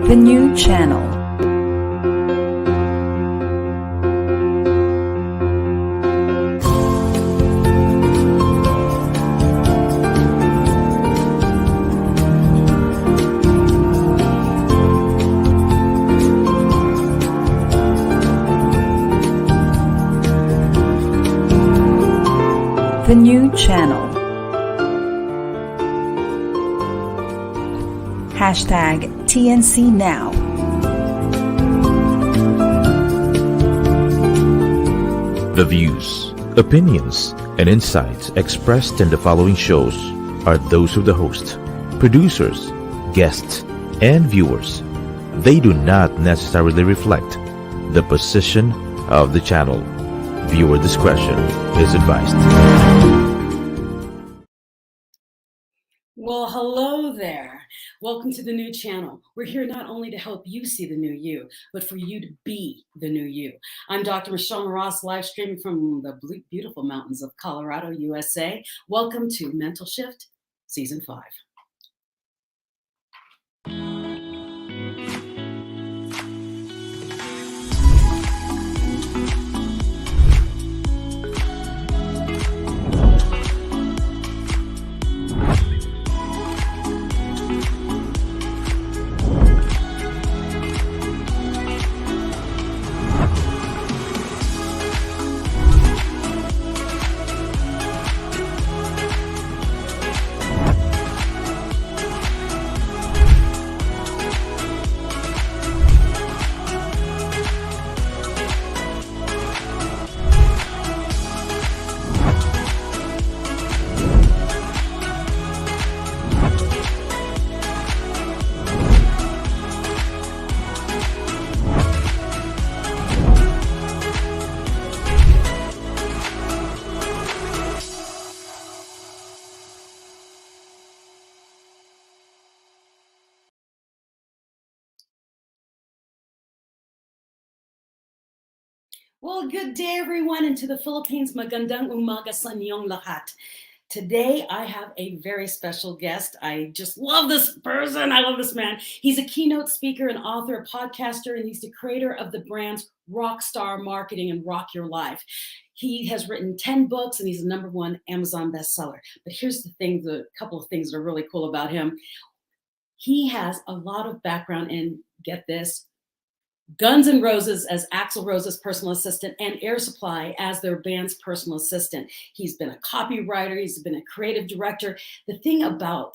The new channel. The new channel. Hashtag TNCNow. The views, opinions, and insights expressed in the following shows are those of the host, producers, guests, and viewers. They do not necessarily reflect the position of the channel. Viewer discretion is advised. Well, hello there. Welcome to the new channel. We're here not only to help you see the new you, but for you to be the new you. I'm Dr. Mras, live streaming from the beautiful mountains of Colorado, USA. Welcome to Mental Shift, Season 5. Well, good day, everyone, and to the Philippines, magandang umaga sa inyong lahat. Today, I have a very special guest. I just love this person. I love this man. He's a keynote speaker, an author, a podcaster, and he's the creator of the brands RockStar Marketing and Rock Your Life. He has written 10 books, and he's a #1 Amazon bestseller. But here's the thing, the couple of things that are really cool about him. He has a lot of background in, get this, Guns N' Roses as Axl Rose's personal assistant and Air Supply as their band's personal assistant. He's been a copywriter. He's been a creative director. The thing about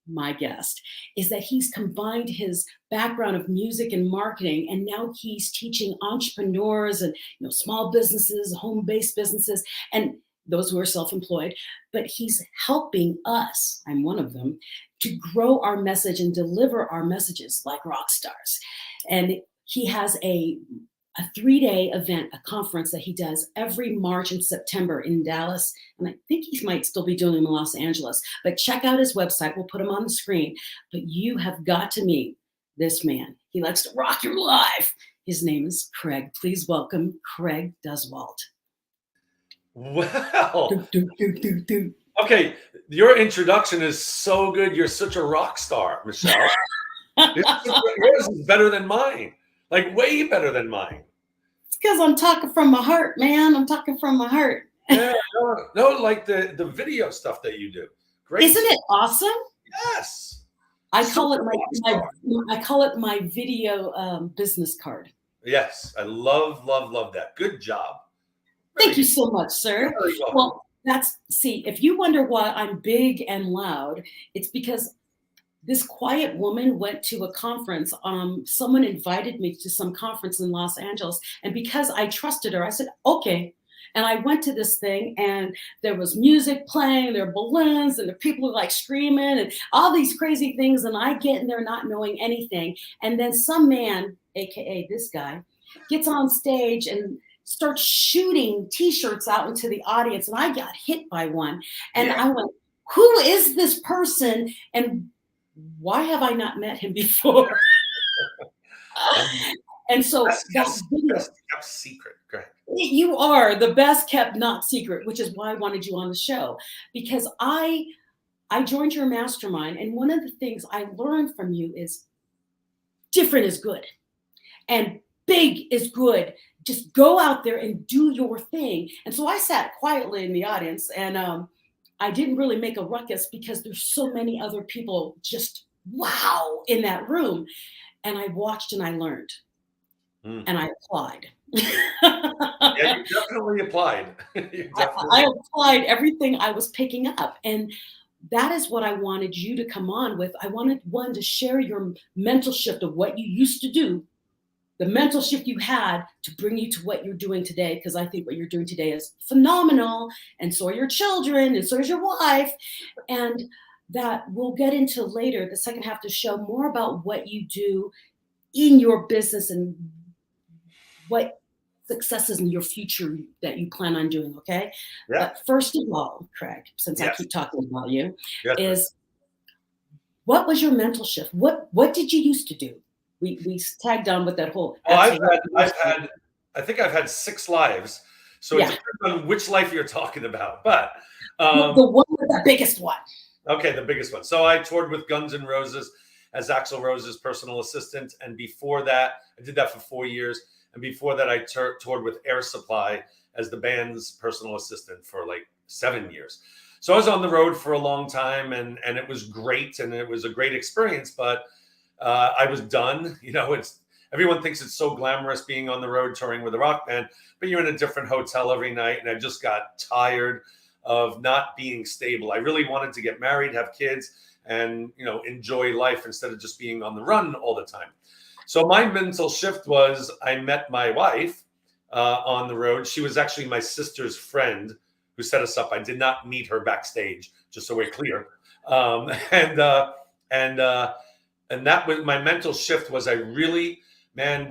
my guest is that he's combined his background of music and marketing, and now he's teaching entrepreneurs and small businesses, home-based businesses, and those who are self-employed. But he's helping us, I'm one of them, to grow our message and deliver our messages like rock stars. And he has a 3-day event, a conference that he does every March and September in Dallas. And I think he might still be doing them in Los Angeles. But check out his website. We'll put him on the screen. But you have got to meet this man. He likes to rock your life. His name is Craig. Please welcome Craig Duswalt. Wow. Okay, your introduction is so good. You're such a rock star, Michelle. Yours is better than mine. Like way better than mine. It's because I'm talking from my heart, man. I'm talking from my heart. Yeah, no, like the video stuff that you do. Great. Isn't it awesome? Yes. I call it my video business card. Yes, I love that. Good job. Thank you so much, sir. Well, if you wonder why I'm big and loud, it's because this quiet woman went to a conference. Someone invited me to some conference in Los Angeles. And because I trusted her, I said, okay. And I went to this thing and there was music playing, there were balloons, and the people were like screaming and all these crazy things. And I get in there not knowing anything. And then some man, AKA this guy, gets on stage and starts shooting T-shirts out into the audience. And I got hit by one. And I went, who is this person? And why have I not met him before? And so that's kept secret. Go ahead. You are the best kept not secret, which is why I wanted you on the show, because I joined your mastermind. And one of the things I learned from you is different is good and big is good. Just go out there and do your thing. And so I sat quietly in the audience, and I didn't really make a ruckus because there's so many other people just wow in that room. And I watched and I learned and I applied. Yeah, you definitely applied. I applied everything I was picking up. And that is what I wanted you to come on with. I wanted one to share your mental shift of what you used to do, the mental shift you had to bring you to what you're doing today. Because I think what you're doing today is phenomenal. And so are your children, and so is your wife. And that we'll get into later, the second half, to show more about what you do in your business and what successes in your future that you plan on doing, okay? Yeah. But first of all, Craig, since I keep talking about you, Yes. is what was your mental shift? What did you used to do? We tagged on with that whole. Well, I think I've had 6 lives, so it depends on which life you're talking about. But the one with the biggest one. Okay, the biggest one. So I toured with Guns N' Roses as Axl Rose's personal assistant, and before that, I did that for 4 years. And before that, I toured with Air Supply as the band's personal assistant for like 7 years. So I was on the road for a long time, and it was great, and it was a great experience. But I was done. You know, everyone thinks it's so glamorous being on the road touring with a rock band, but you're in a different hotel every night, and I just got tired of not being stable. I really wanted to get married, have kids, and enjoy life instead of just being on the run all the time. So my mental shift was I met my wife on the road. She was actually my sister's friend who set us up. I did not meet her backstage, just so we're clear. And that was my mental shift. Was I really, man?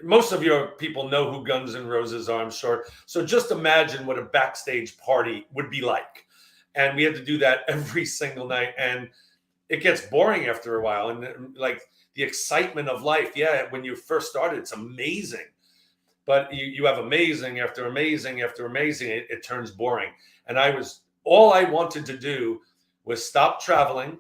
Most of your people know who Guns N' Roses are, I'm sure. So just imagine what a backstage party would be like. And we had to do that every single night. And it gets boring after a while. And like the excitement of life, when you first started, it's amazing. But you have amazing after amazing after amazing, it turns boring. And all I wanted to do was stop traveling,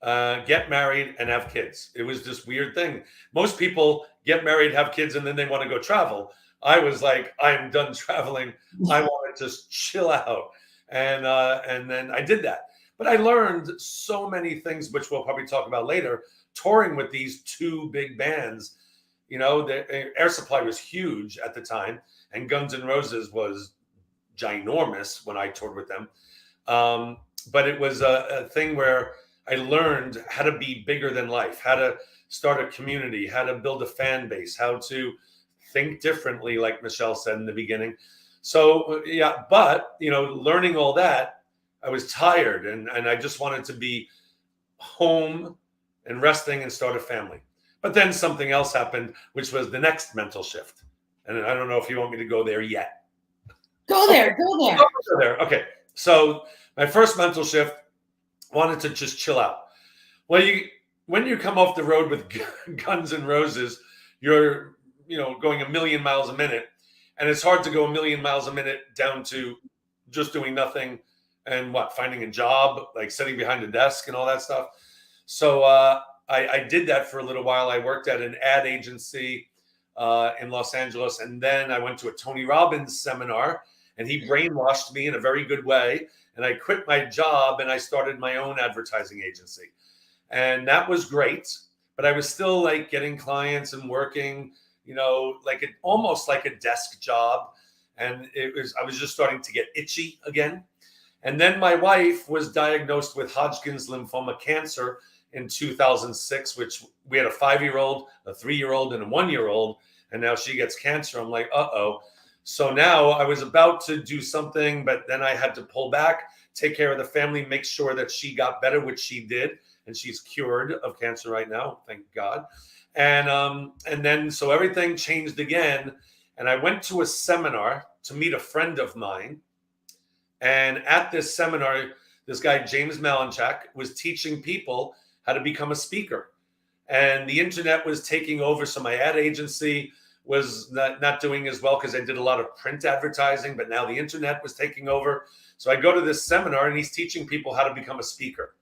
get married, and have kids. It was this weird thing. Most people get married, have kids, and then they want to go travel. I was like, I'm done traveling. I want to just chill out. And then I did that. But I learned so many things, which we'll probably talk about later, touring with these 2 big bands. The Air Supply was huge at the time, and Guns N' Roses was ginormous when I toured with them. But it was a thing where I learned how to be bigger than life, how to start a community, how to build a fan base, how to think differently, like Michelle said in the beginning. So, but, learning all that, I was tired, and I just wanted to be home and resting and start a family. But then something else happened, which was the next mental shift. And I don't know if you want me to go there yet. Go there. Go there. Okay. So my first mental shift, wanted to just chill out. Well, when you come off the road with Guns N' Roses, you're going a million miles a minute, and it's hard to go a million miles a minute down to just doing nothing and finding a job, like sitting behind a desk and all that stuff. So I did that for a little while. I worked at an ad agency in Los Angeles, and then I went to a Tony Robbins seminar, and he brainwashed me in a very good way. And I quit my job and I started my own advertising agency. And that was great, but I was still like getting clients and working, almost like a desk job. And I was just starting to get itchy again. And then my wife was diagnosed with Hodgkin's lymphoma cancer in 2006, which we had a 5-year-old, a 3-year-old, and a 1-year-old. And now she gets cancer. I'm like, uh-oh. So now I was about to do something, but then I had to pull back, take care of the family, make sure that she got better, which she did. And she's cured of cancer right now, thank God. And then so everything changed again. And I went to a seminar to meet a friend of mine. And at this seminar, this guy, James Malinchak, was teaching people how to become a speaker. And the internet was taking over. So my ad agency was not doing as well because I did a lot of print advertising, but now the internet was taking over. So I go to this seminar and he's teaching people how to become a speaker.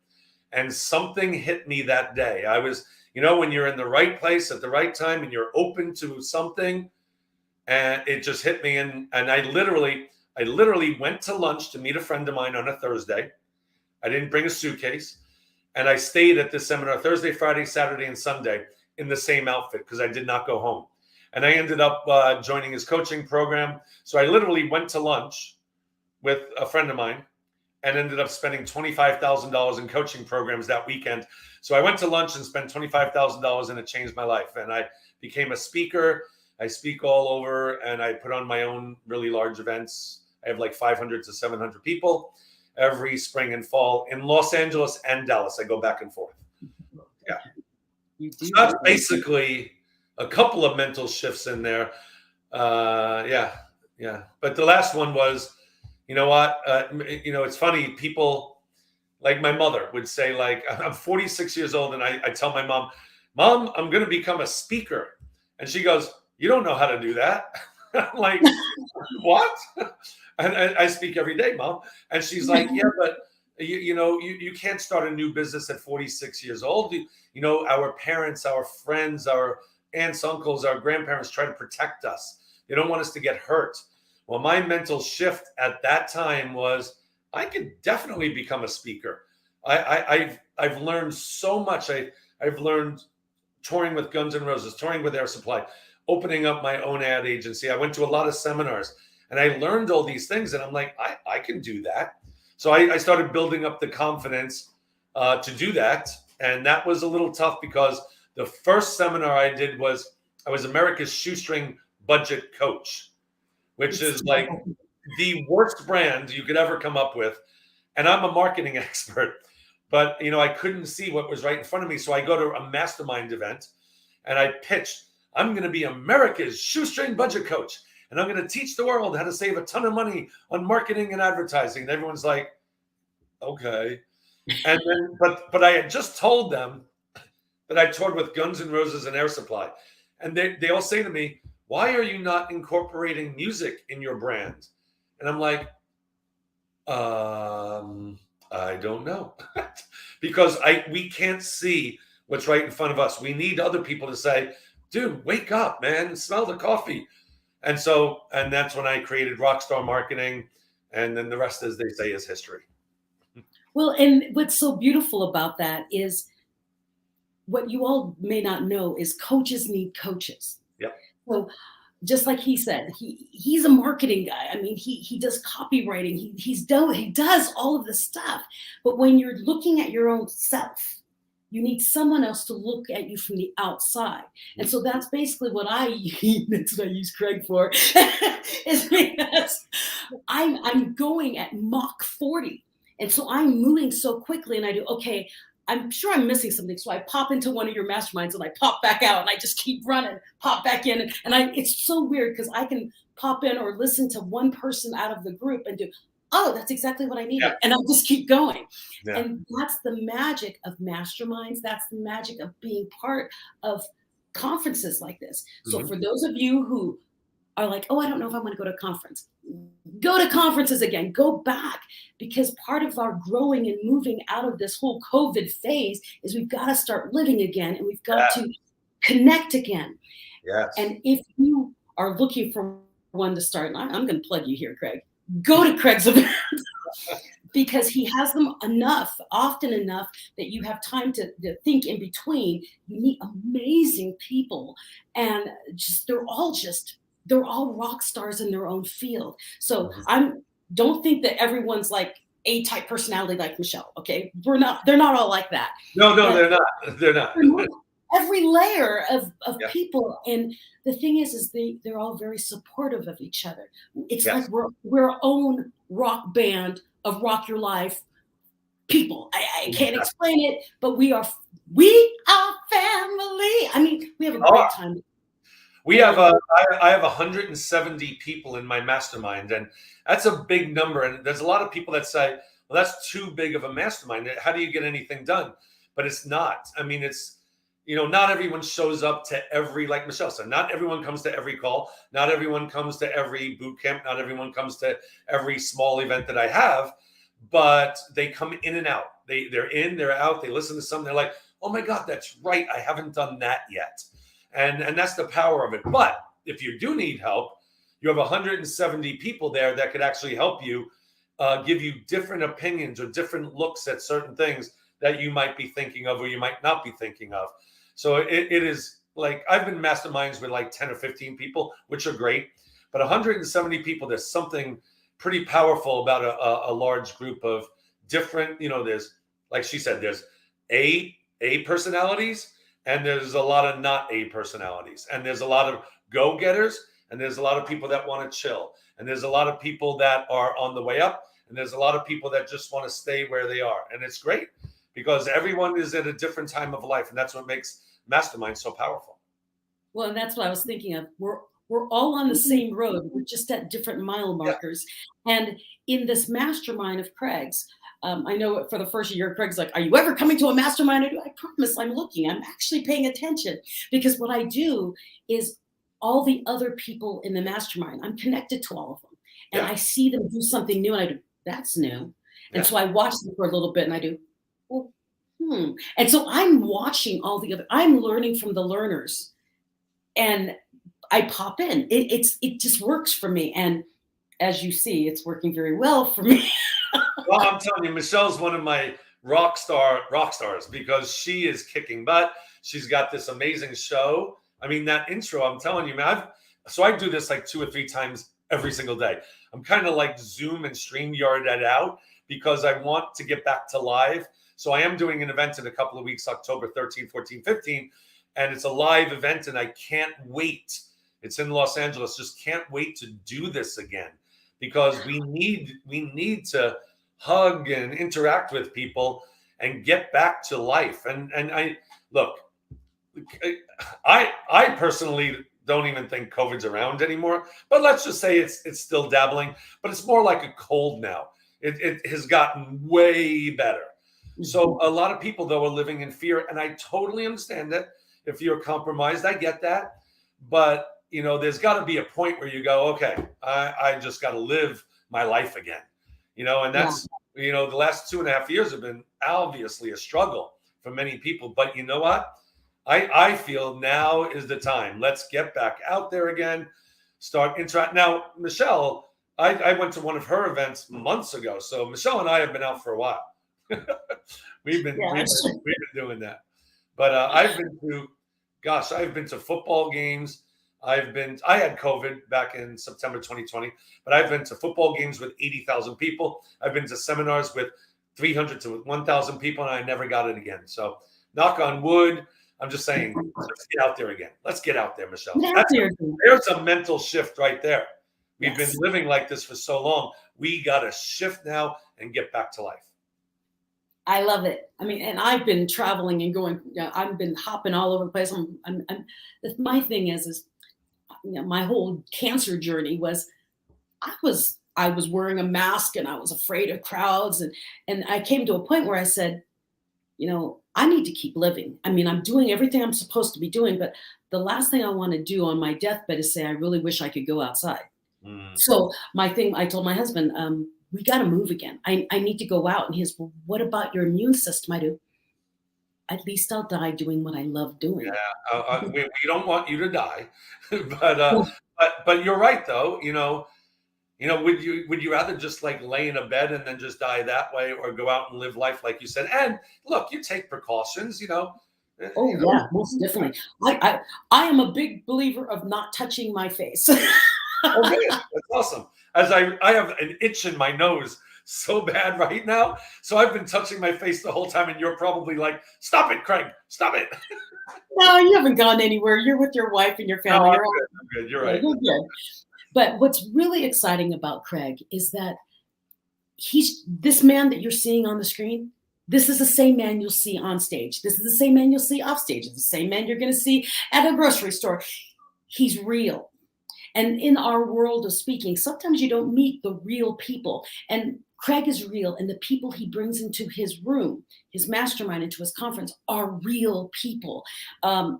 And something hit me that day. I was, when you're in the right place at the right time and you're open to something, and it just hit me. And I literally went to lunch to meet a friend of mine on a Thursday. I didn't bring a suitcase. And I stayed at this seminar Thursday, Friday, Saturday, and Sunday in the same outfit because I did not go home. And I ended up joining his coaching program. So I literally went to lunch with a friend of mine and ended up spending $25,000 in coaching programs that weekend. So I went to lunch and spent $25,000, and it changed my life. And I became a speaker. I speak all over, and I put on my own really large events. I have like 500 to 700 people every spring and fall in Los Angeles and Dallas. I go back and forth. Yeah. So that's basically a couple of mental shifts in there. Yeah. But the last one was, you know what? It's funny. People like my mother would say, like, I'm 46 years old, and I tell my mom, I'm going to become a speaker. And she goes, you don't know how to do that. I'm like, what? And I speak every day, Mom. And she's like, yeah, but you can't start a new business at 46 years old. Our parents, our friends, our aunts, uncles, our grandparents try to protect us. They don't want us to get hurt. Well, my mental shift at that time was, I could definitely become a speaker. I've learned so much. I've learned touring with Guns N' Roses, touring with Air Supply, opening up my own ad agency. I went to a lot of seminars, and I learned all these things, and I'm like, I can do that. So I started building up the confidence to do that. And that was a little tough because the first seminar I did was, I was America's shoestring budget coach, which is like the worst brand you could ever come up with. And I'm a marketing expert, but I couldn't see what was right in front of me. So I go to a mastermind event and I pitched, I'm going to be America's shoestring budget coach. And I'm going to teach the world how to save a ton of money on marketing and advertising. And everyone's like, okay. And then, but I had just told them that I toured with Guns N' Roses and Air Supply. And they all say to me, why are you not incorporating music in your brand? And I'm like, I don't know. Because we can't see what's right in front of us. We need other people to say, dude, wake up, man, smell the coffee. And that's when I created RockStar Marketing. And then the rest, as they say, is history. Well, and what's so beautiful about that is, what you all may not know is coaches need coaches. Yep. So just like he said, he's a marketing guy. I mean, he does copywriting. He does all of the stuff. But when you're looking at your own self, you need someone else to look at you from the outside. And so that's basically what that's what I use Craig for, is because I'm going at Mach 40. And so I'm moving so quickly, and I do, okay, I'm sure I'm missing something. So I pop into one of your masterminds and I pop back out, and I just keep running, pop back in. And it's so weird because I can pop in or listen to one person out of the group and do, oh, that's exactly what I needed. Yeah. And I'll just keep going. Yeah. And that's the magic of masterminds. That's the magic of being part of conferences like this. So for those of you who are like, oh, I don't know if I want to go to a conference, go to conferences again, go back, because part of our growing and moving out of this whole COVID phase is we've got to start living again, and we've got to connect again. Yes. And if you are looking for one to start, I'm going to plug you here, Craig. Go to Craig's event because he has them often enough that you have time to think in between. You meet amazing people, and they're all rock stars in their own field. So don't think that everyone's like A-type personality like Michelle. Okay, they're not all like that. No, they're not. Every layer of people, and the thing is they're all very supportive of each other. It's like we're our own rock band of Rock Your Life people. I can't explain it, but we are family. I mean, we have a great time. We have I have 170 people in my mastermind, and that's a big number. And there's a lot of people that say, well, that's too big of a mastermind. How do you get anything done? But it's not. I mean, it's, not everyone shows up to every, like Michelle said, not everyone comes to every call. Not everyone comes to every boot camp. Not everyone comes to every small event that I have. but they come in and out. They're in, they're out. They listen to something. They're like, oh my God, that's right. I haven't done that yet. And that's the power of it. But if you do need help, you have 170 people there that could actually help you, give you different opinions or different looks at certain things that you might be thinking of or you might not be thinking of. So it is like, I've been masterminds with like 10 or 15 people, which are great. But 170 people, there's something pretty powerful about a large group of different, there's, like she said, there's A personalities, and there's a lot of not A personalities. And there's a lot of go-getters, and there's a lot of people that want to chill. And there's a lot of people that are on the way up, and there's a lot of people that just want to stay where they are. And it's great because everyone is at a different time of life. And that's what makes mastermind so powerful. Well, and that's what I was thinking of. We're all on the same road. We're just at different mile markers. Yeah. And in this mastermind of Craig's, I know for the first year, Craig's like, are you ever coming to a mastermind? I promise I'm looking. I'm actually paying attention, because what I do is all the other people in the mastermind, I'm connected to all of them. And I see them do something new, and I do, that's new. And so I watch them for a little bit, and I do, well, And so I'm watching all the other, I'm learning from the learners. And I pop in. It just works for me. And as you see, it's working very well for me. Well, I'm telling you, Michelle's one of my rock stars because she is kicking butt. She's got this amazing show. I mean, that intro, I'm telling you, man. So I do this like 2 or 3 times every single day. I'm kind of like Zoom and StreamYard that out because I want to get back to live. So I am doing an event in a couple of weeks, October 13, 14, 15. And it's a live event, and I can't wait. It's in Los Angeles. Just can't wait to do this again because we need to hug and interact with people and get back to life. And I look, I personally don't even think COVID's around anymore. But let's just say it's still dabbling. But it's more like a cold now. It has gotten way better. So a lot of people though are living in fear, and I totally understand that. If you're compromised, I get that. But, there's got to be a point where you go, okay, I just got to live my life again. And that's, the last 2.5 years have been obviously a struggle for many people. But you know what? I feel now is the time. Let's get back out there again, start interacting. Now, Michelle, I went to one of her events months ago. So Michelle and I have been out for a while. we've been doing that. But I've been to football games. I had COVID back in September 2020, but I've been to football games with 80,000 people. I've been to seminars with 300 to 1,000 people, and I never got it again. So knock on wood. I'm just saying, let's get out there again. Let's get out there, Michelle. There's a mental shift right there. We've been living like this for so long. We got to shift now and get back to life. I love it. I mean, and I've been traveling and going, I've been hopping all over the place. My thing is my whole cancer journey was, I was wearing a mask and I was afraid of crowds. And I came to a point where I said, I need to keep living. I mean, I'm doing everything I'm supposed to be doing, but the last thing I want to do on my deathbed is say, I really wish I could go outside. So I told my husband, we got to move again. I need to go out. And he says, well, what about your immune system? I do. At least I'll die doing what I love doing. Yeah, we don't want you to die, but you're right though. Would you rather just like lay in a bed and then just die that way, or go out and live life like you said? And look, you take precautions. Oh yeah, most definitely. I am a big believer of not touching my face. Oh, man, that's awesome. As I have an itch in my nose so bad right now. So I've been touching my face the whole time, and you're probably like, stop it, Craig, stop it. No, you haven't gone anywhere. You're with your wife and your family. No, I'm good. You're right. You're good. But what's really exciting about Craig is that he's this man that you're seeing on the screen. This is the same man you'll see on stage. This is the same man you'll see off stage. It's the same man you're going to see at a grocery store. He's real. And in our world of speaking, sometimes you don't meet the real people. And Craig is real. And the people he brings into his room, his mastermind, into his conference are real people. And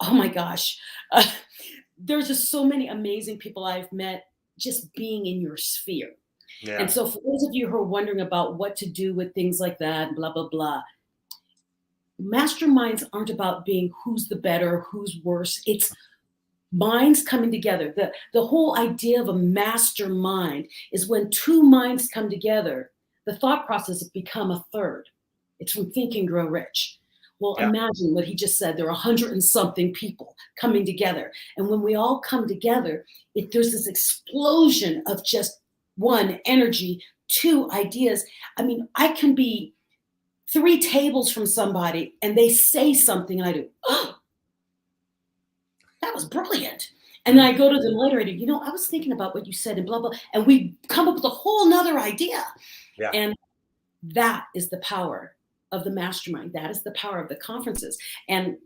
oh my gosh, there's just so many amazing people I've met just being in your sphere. Yeah. And so for those of you who are wondering about what to do with things like that, blah, blah, blah, masterminds aren't about being who's the better, who's worse. It's minds coming together. The whole idea of a mastermind is when two minds come together, the thought process has become a third. It's from Think and Grow Rich. Well, Yeah. imagine what he just said. There are 100 and something people coming together. And when we all come together, there's this explosion of just one, energy, two, ideas. I mean, I can be 3 tables from somebody and they say something and I do, oh, that was brilliant. And then I go to them later and I do, I was thinking about what you said and blah, blah. And we come up with a whole nother idea. Yeah. And that is the power of the mastermind. That is the power of the conferences. And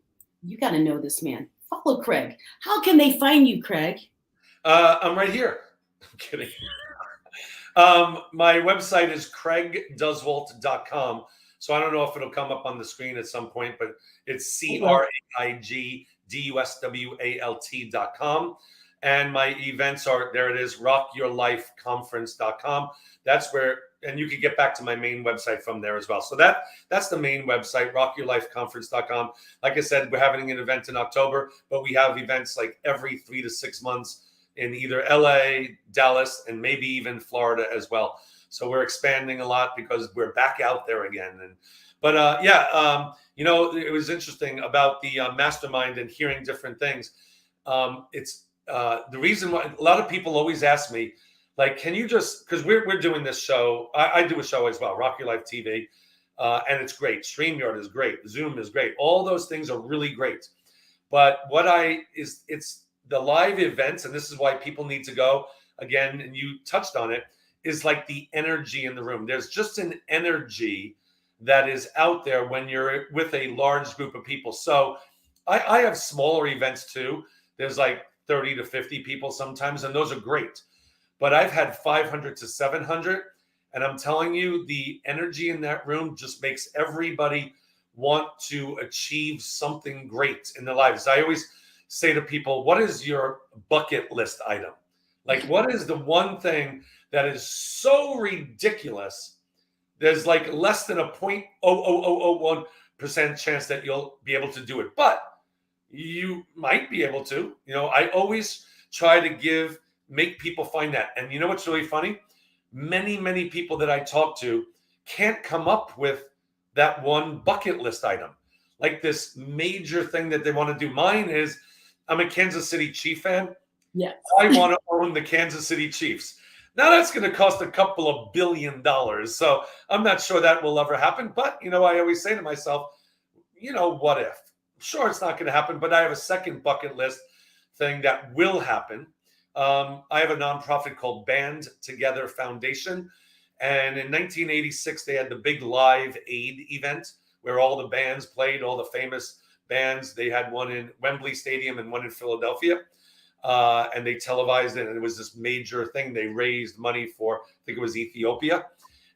you got to know this man. Follow Craig. How can they find you, Craig? I'm right here. I'm kidding. My website is craigduswalt.com. So I don't know if it'll come up on the screen at some point, but it's CraigDuswalt.com. And my events are, there it is, rockyourlifeconference.com. That's where, and you can get back to my main website from there as well. So that's the main website, rockyourlifeconference.com. Like I said, we're having an event in October, but we have events like every 3 to 6 months in either LA, Dallas, and maybe even Florida as well. So we're expanding a lot because we're back out there again. But it was interesting about the mastermind and hearing different things. It's the reason why a lot of people always ask me, like, can you just, because we're doing this show. I do a show as well, Rock Your Life TV, and it's great. StreamYard is great. Zoom is great. All those things are really great. But it's the live events, and this is why people need to go again, and you touched on it, is like the energy in the room. There's just an energy that is out there when you're with a large group of people. So I have smaller events too. There's like 30 to 50 people sometimes, and those are great. But I've had 500 to 700, and I'm telling you, the energy in that room just makes everybody want to achieve something great in their lives. I always say to people, what is your bucket list item? Like, what is the one thing that is so ridiculous? There's like less than a 0.00001% chance that you'll be able to do it, but you might be able to. I always try to make people find that. And you know what's really funny? Many people that I talk to can't come up with that one bucket list item, like this major thing that they want to do. Mine is, I'm a Kansas City Chief fan. Yes. I want to own the Kansas City Chiefs. Now that's going to cost a couple of $1 billion. So I'm not sure that will ever happen. But, I always say to myself, what if? Sure, it's not going to happen, but I have a second bucket list thing that will happen. I have a nonprofit called Band Together Foundation. And in 1986, they had the big Live Aid event where all the bands played, all the famous bands. They had one in Wembley Stadium and one in Philadelphia. And they televised it, and it was this major thing. They raised money for, I think it was Ethiopia.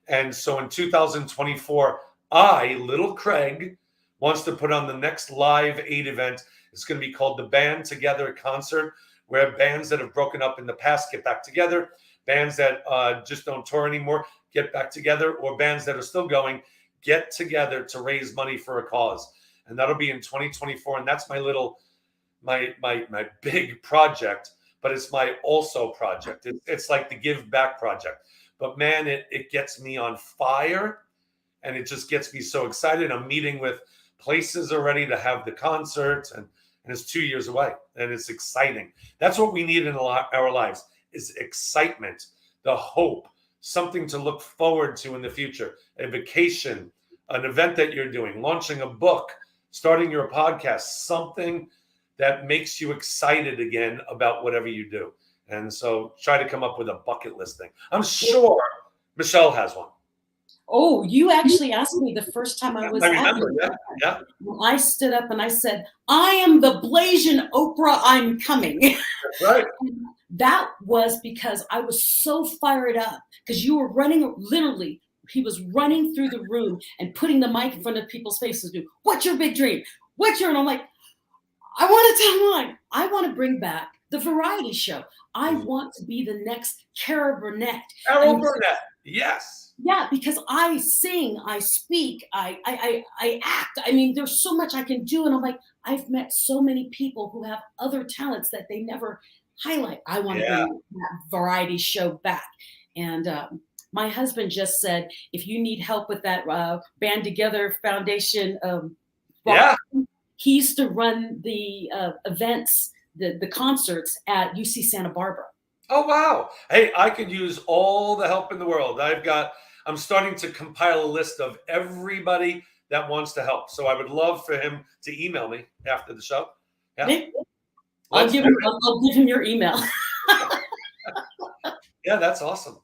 And so in 2024, little Craig, wants to put on the next Live Aid event. It's going to be called the Band Together Concert, where bands that have broken up in the past get back together, bands that just don't tour anymore get back together, or bands that are still going get together to raise money for a cause. And that'll be in 2024. And that's my little my big project, but it's my also project. It's like the give back project. But man, it gets me on fire, and it just gets me so excited. I'm meeting with places already to have the concert, and it's 2 years away, and it's exciting. That's what we need in our lives, is excitement, the hope, something to look forward to in the future, a vacation, an event that you're doing, launching a book, starting your podcast, something that makes you excited again about whatever you do. And so try to come up with a bucket list thing. I'm sure Michelle has one. Oh, you actually asked me the first time I was I remember, yeah. I stood up and I said, I am the Blasian Oprah, I'm coming. That's right. That was because I was so fired up, because you were running, literally, he was running through the room and putting the mic in front of people's faces. What's your big dream? And I'm like, I want to tell mine. I want to bring back the the variety show. I want to be the next Cara Burnett. Carol Burnett. Yes. Yeah, because I sing, I speak, I act. I mean, there's so much I can do. And I'm like, I've met so many people who have other talents that they never highlight. I want to bring that variety show back. And my husband just said, if you need help with that Band Together Foundation, he used to run the events, the concerts at UC Santa Barbara. Oh, wow. Hey, I could use all the help in the world. I'm starting to compile a list of everybody that wants to help. So I would love for him to email me after the show. Yeah. I'll give him your email. Yeah, that's awesome.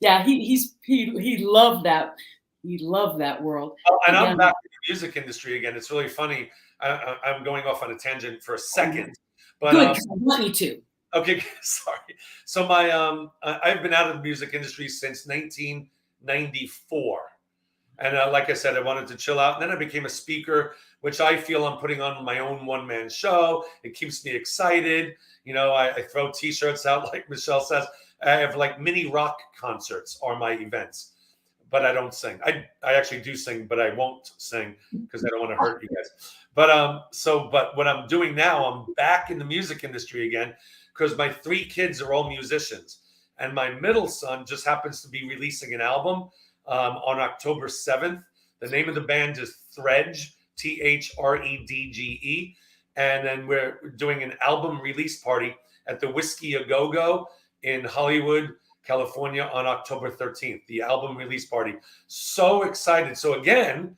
Yeah, he loved that. He loved that world. Oh, and I'm back in the music industry again. It's really funny. I'm going off on a tangent for a second. But, good, because I want you to. Okay, sorry. So I've been out of the music industry since 1994. And like I said, I wanted to chill out. And then I became a speaker, which I feel I'm putting on my own one-man show. It keeps me excited. You know, I throw T-shirts out, like Michelle says. I have like mini rock concerts are my events, but I don't sing. I actually do sing, but I won't sing because I don't want to hurt you guys. But what I'm doing now, I'm back in the music industry again because my 3 kids are all musicians. And my middle son just happens to be releasing an album on October 7th. The name of the band is Thredge, Thredge. And then we're doing an album release party at the Whiskey A Go-Go in Hollywood, California on October 13th, the album release party. So excited. So again,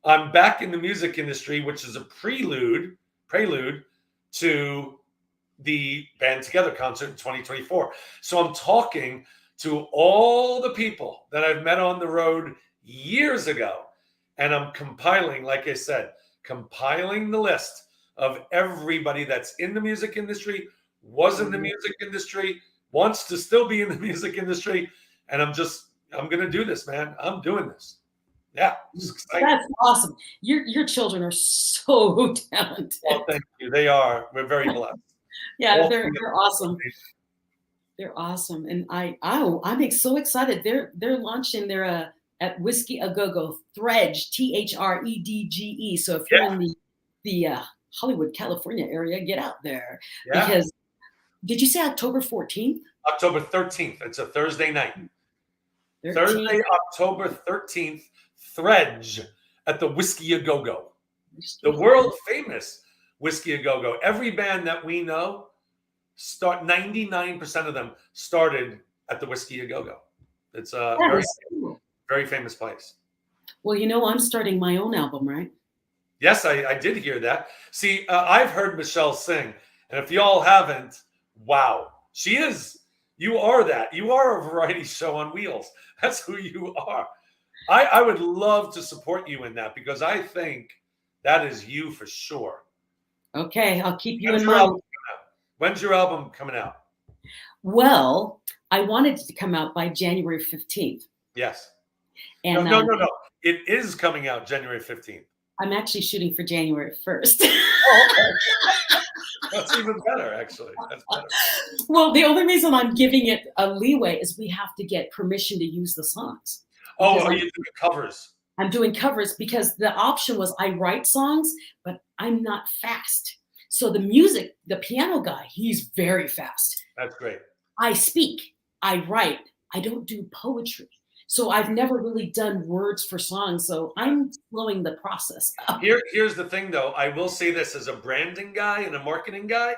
I'm back in the music industry, which is a prelude to the Band Together concert in 2024. So I'm talking to all the people that I've met on the road years ago. And I'm compiling, like I said, the list of everybody that's in the music industry, was in the music industry, wants to still be in the music industry. And I'm going to do this, man. I'm doing this. Yeah. That's awesome. Your children are so talented. Well, thank you. They are. We're very blessed. Yeah, they're awesome. They're awesome. And I'm so excited. They're launching their at Whiskey A Go-Go, Thredge, Thredge. So if you're in the Hollywood, California area, get out there. Yeah. Because did you say October 14th? October 13th. It's a Thursday night. 13th. Thursday, October 13th, Thredge at the Whiskey A Go-Go. The world famous Whiskey A Go-Go. Every band that we know, 99% of them started at the Whiskey A Go-Go. It's a very famous place. Well, you know, I'm starting my own album, right? Yes, I did hear that. See, I've heard Michelle sing. And if y'all haven't, wow. She is. You are that. You are a variety show on wheels. That's who you are. I would love to support you in that because I think that is you for sure. Okay, I'll keep you in mind. When's your album coming out? Well, I wanted it to come out by January 15th. Yes. And no. It is coming out January 15th. I'm actually shooting for January 1st. Oh, okay. That's even better, actually. That's better. Well, the only reason I'm giving it a leeway is we have to get permission to use the songs. Oh, you're doing covers. I'm doing covers because the option was I write songs, but I'm not fast. So the music, the piano guy, he's very fast. That's great. I speak, I write, I don't do poetry. So I've never really done words for songs. So I'm slowing the process up. Here's the thing, though. I will say this as a branding guy and a marketing guy.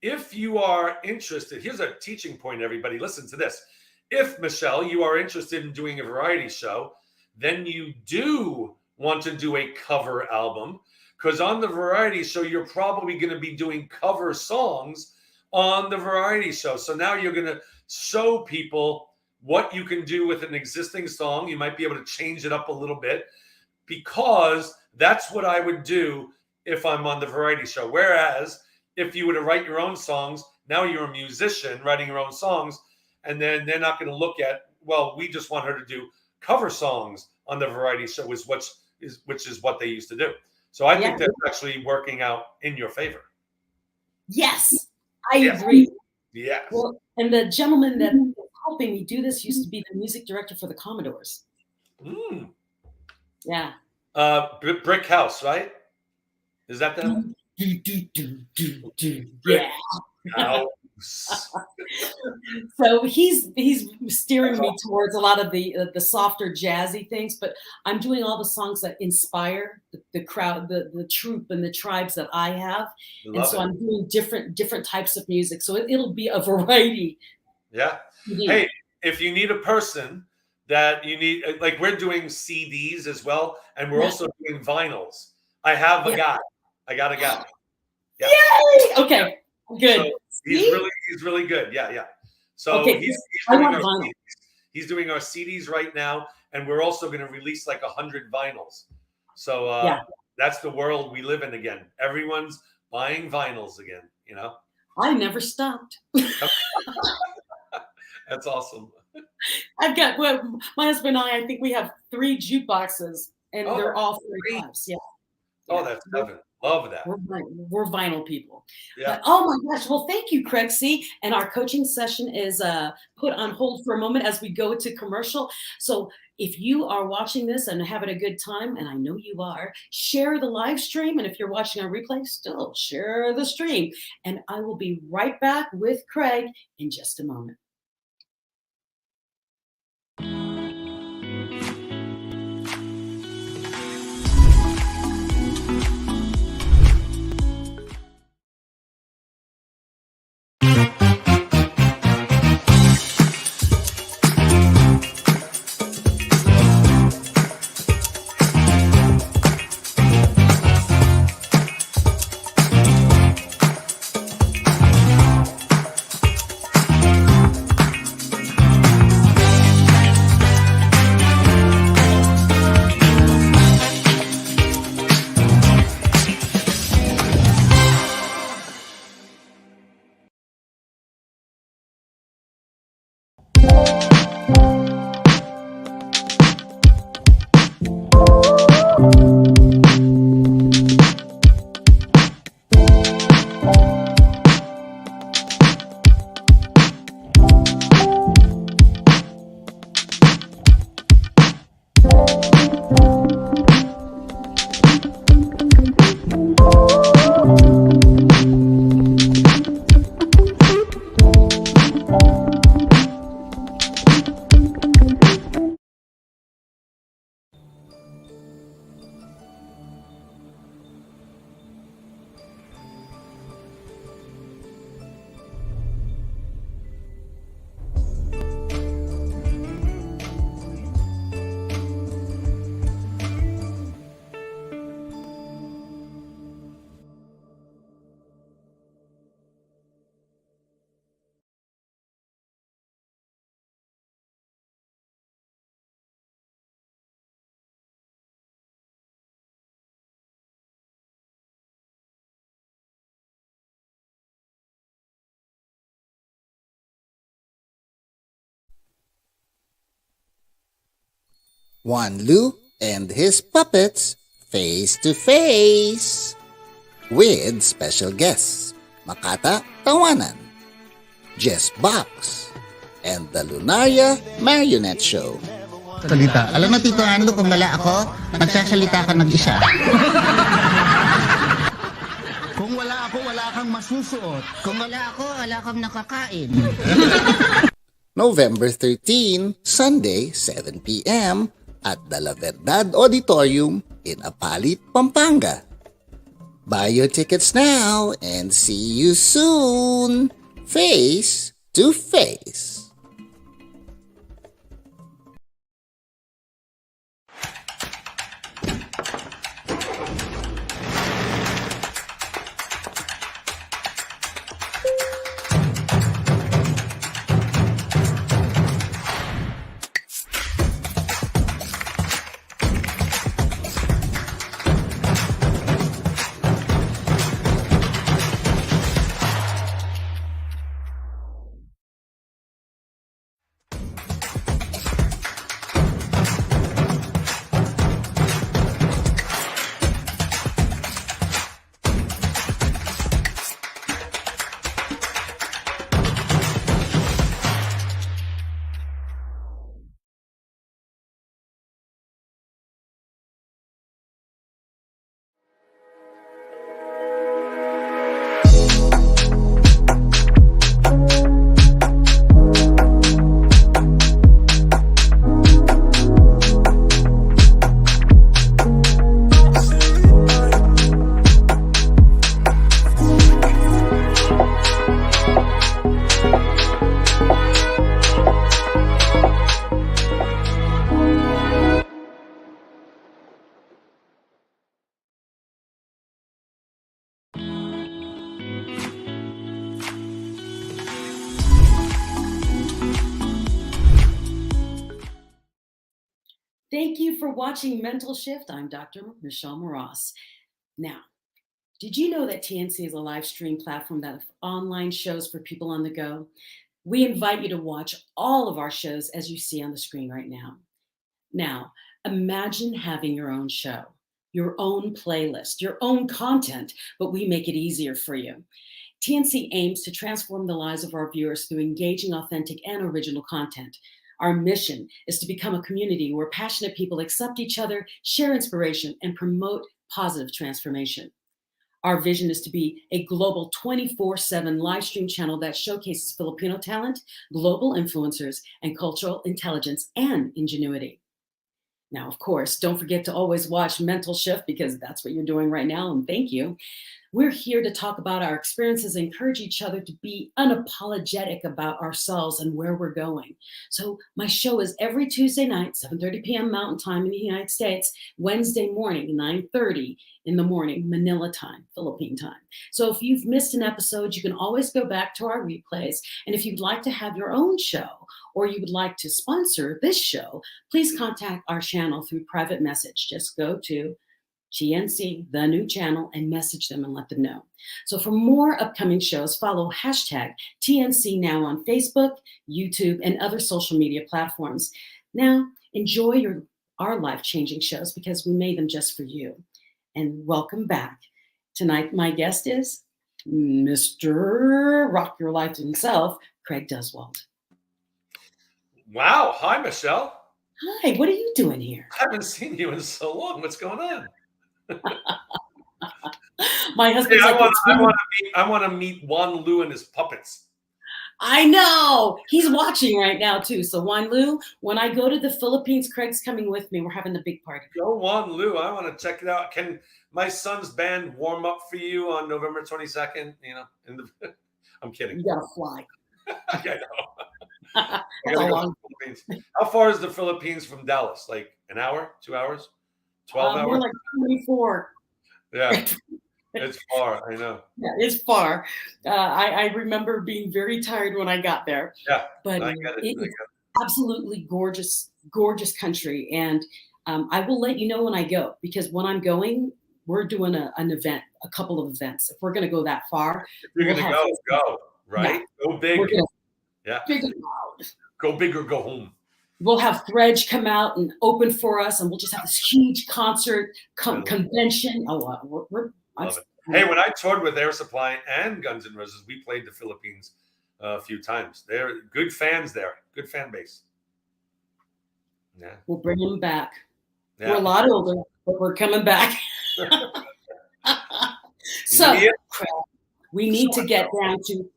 If you are interested, here's a teaching point, everybody. Listen to this. If, Michelle, you are interested in doing a variety show, then you do want to do a cover album. Because on the variety show, you're probably going to be doing cover songs on the variety show. So now you're going to show people what you can do with an existing song. You might be able to change it up a little bit because that's what I would do if I'm on the variety show. Whereas if you were to write your own songs, now you're a musician writing your own songs, and then they're not going to look at, well, we just want her to do cover songs on the variety show, which is what they used to do. So I think that's actually working out in your favor. Yes, I Yes. agree. Yes. Well, and the gentleman that is helping me do this used to be the music director for the Commodores. Mm. Yeah. Brick House, right? Is that them? Yeah. House. So he's steering me towards a lot of the softer jazzy things, but I'm doing all the songs that inspire the crowd, the troop and the tribes that I have, and Love so it. I'm doing different types of music. So it'll be a variety. Yeah. Mhm. Hey, if you need a person that you need, like we're doing CDs as well, and we're Yeah. also doing vinyls. I have a Yeah. guy. I got a guy. Yeah. Yay! Okay, good. So he's See? really good. Yeah, yeah. So Okay, he's I doing want our vinyl. CDs. He's doing our CDs right now, and we're also going to release like 100 vinyls. So Yeah. that's the world we live in again. Everyone's buying vinyls again. I never stopped. That's awesome. I've got my husband and I think we have 3 jukeboxes, and Oh, they're all great. 35s. Yeah. Oh, Yeah. that's heaven. Love that. We're vinyl people. Yeah. But oh my gosh, well, thank you, Craig. See, and our coaching session is put on hold for a moment as we go to commercial. So if you are watching this and having a good time, and I know you are, share the live stream. And if you're watching on replay, still share the stream. And I will be right back with Craig in just a moment. Juan Lu and his puppets face to face with special guests Makata Tawanan, Jess Box, and the Lunaria Marionette Show. Salita. Alam mo, Tito Ando, kung wala ako, magsasalita ka mag-isa. Kung wala ako, wala kang masusuot. Kung wala ako, wala kang nakakain. November 13, Sunday, 7 p.m. at the La Verdad Auditorium in Apalit, Pampanga. Buy your tickets now and see you soon, face to face. Thank you for watching Mental Shift. I'm Dr. Michelle Mras. Now, did you know that TNC is a live stream platform that has online shows for people on the go? We invite you to watch all of our shows as you see on the screen right now. Now, imagine having your own show, your own playlist, your own content, but we make it easier for you. TNC aims to transform the lives of our viewers through engaging, authentic, and original content. Our mission is to become a community where passionate people accept each other, share inspiration, and promote positive transformation. Our vision is to be a global 24/7 live stream channel that showcases Filipino talent, global influencers, and cultural intelligence and ingenuity. Now, of course, don't forget to always watch Mental Shift because that's what you're doing right now, and thank you. We're here to talk about our experiences, encourage each other to be unapologetic about ourselves and where we're going. So my show is every Tuesday night, 7:30 p.m. Mountain Time in the United States, Wednesday morning, 9:30 in the morning, Manila time, Philippine time. So if you've missed an episode, you can always go back to our replays. And if you'd like to have your own show or you would like to sponsor this show, please contact our channel through private message. Just go to TNC, the new channel, and message them and let them know. So for more upcoming shows, follow hashtag TNCNow on Facebook, YouTube, and other social media platforms. Now, enjoy our life-changing shows because we made them just for you. And welcome back. Tonight, my guest is Mr. Rock Your Life himself, Craig Duswalt. Wow. Hi, Michelle. Hi, what are you doing here? I haven't seen you in so long. What's going on? My husband's Hey, like, I want to meet Juan Lu and his puppets. I know. He's watching right now, too. So, Juan Lu, when I go to the Philippines, Craig's coming with me. We're having a big party. Go Juan Lu. I want to check it out. Can my son's band warm up for you on November 22nd? You know, I'm kidding. You gotta fly. I know. That's I gotta a go long. to the Philippines. How far is the Philippines from Dallas? Like an hour, 2 hours, 12 More hours? like 24. Yeah, it's far. I know. Yeah, it's far. I remember being very tired when I got there. Yeah, But I get it. it's absolutely gorgeous, gorgeous country. And I will let you know when I go because when I'm going, we're doing an event, a couple of events. If we're going to go that far, If you're we'll gonna have- go, right? Yeah. Go big. we're gonna Yeah, figure it out. go big or go home. We'll have Threads come out and open for us, and we'll just have this huge concert convention. Oh, Love it. Hey, when I toured with Air Supply and Guns N' Roses, we played the Philippines a few times. They're good fans there. Good fan base. Yeah. We'll bring them back. Yeah. We're a lot older, but we're coming back. So, Yeah. Craig, we need to get down to,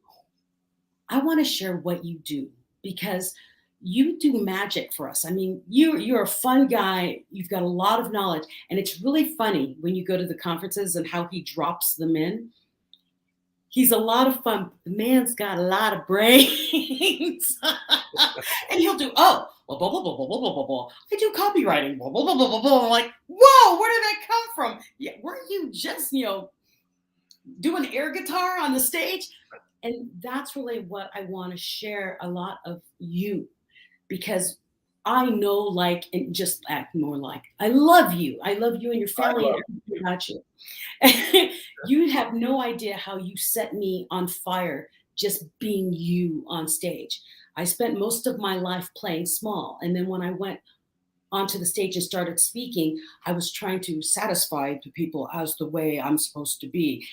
I want to share what you do because you do magic for us. I mean, you're a fun guy. You've got a lot of knowledge. And it's really funny when you go to the conferences and how he drops them in. He's a lot of fun. The man's got a lot of brains. And he'll do, blah, blah, blah, blah, blah, blah, blah, blah. I do copywriting. Blah, blah, blah, blah, blah, blah. I'm like, whoa, where did that come from? Yeah, weren't you just, doing air guitar on the stage? And that's really what I want to share a lot of you. Because I know, like, and just act more like, I love you. I love you and your family and everything about you. You have no idea how you set me on fire just being you on stage. I spent most of my life playing small. And then when I went onto the stage and started speaking, I was trying to satisfy the people as the way I'm supposed to be.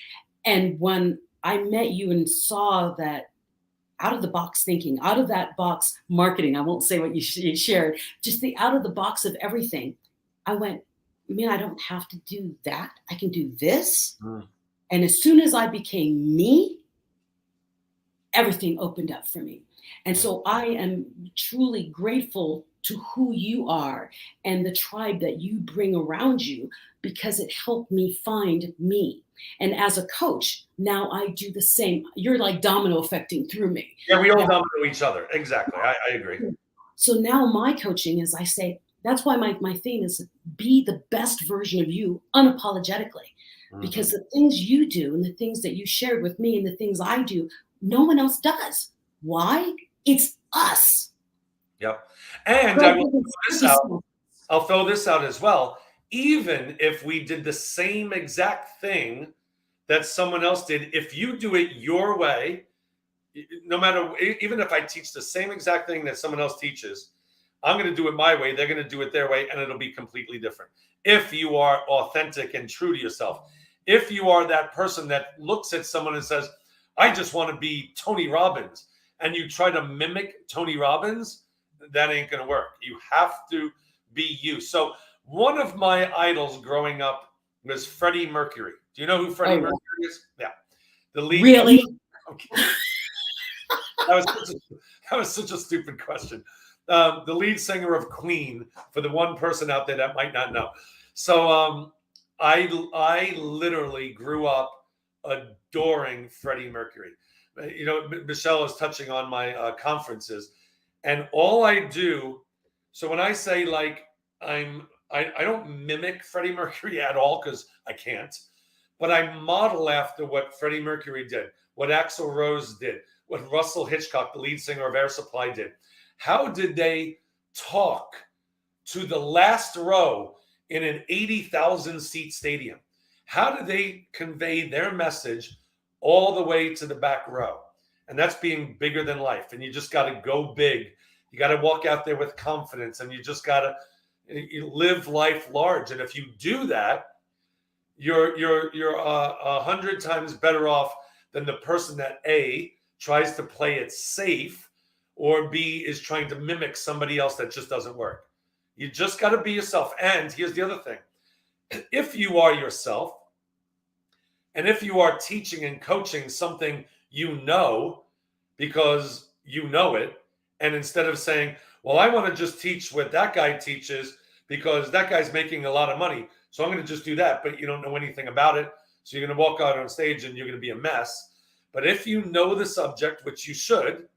And when I met you and saw that out of the box thinking, out of that box marketing, I won't say what you shared, just the out of the box of everything. I went, man, I don't have to do that. I can do this. And as soon as I became me, everything opened up for me. And so I am truly grateful to who you are and the tribe that you bring around you because it helped me find me. And as a coach, now I do the same. You're like domino affecting through me. Yeah, we all domino each other. Exactly. I agree. So now my coaching is I say, that's why my theme is be the best version of you unapologetically. Because the things you do and the things that you shared with me and the things I do, no one else does. Why? It's us. Yep. And I will throw this out. I'll throw this out as well. Even if we did the same exact thing that someone else did, if you do it your way, no matter, even if I teach the same exact thing that someone else teaches, I'm going to do it my way. They're going to do it their way, and it'll be completely different. If you are authentic and true to yourself, if you are that person that looks at someone and says, I just want to be Tony Robbins, and you try to mimic Tony Robbins, that ain't going to work. You have to be you. So one of my idols growing up was Freddie Mercury. Do you know who Freddie Mercury is? Yeah. The lead. Really? Okay. That was such a stupid question. The lead singer of Queen, for the one person out there that might not know. So I literally grew up adoring Freddie Mercury. You know, Michelle is touching on my conferences, and all I do. So when I say like I don't mimic Freddie Mercury at all, because I can't, but I model after what Freddie Mercury did, what Axl Rose did, what Russell Hitchcock, the lead singer of Air Supply, did. How did they talk to the last row in an 80,000 seat stadium? How did they convey their message all the way to the back row? And that's being bigger than life. And you just got to go big. You got to walk out there with confidence, and you just got to live life large. And if you do that, you're 100 times better off than the person that A, tries to play it safe, or B, is trying to mimic somebody else that just doesn't work. You just got to be yourself. And here's the other thing. If you are yourself, and if you are teaching and coaching something you know because you know it, and instead of saying, well, I want to just teach what that guy teaches because that guy's making a lot of money, so I'm going to just do that, but you don't know anything about it, so you're going to walk out on stage and you're going to be a mess. But if you know the subject, which you should,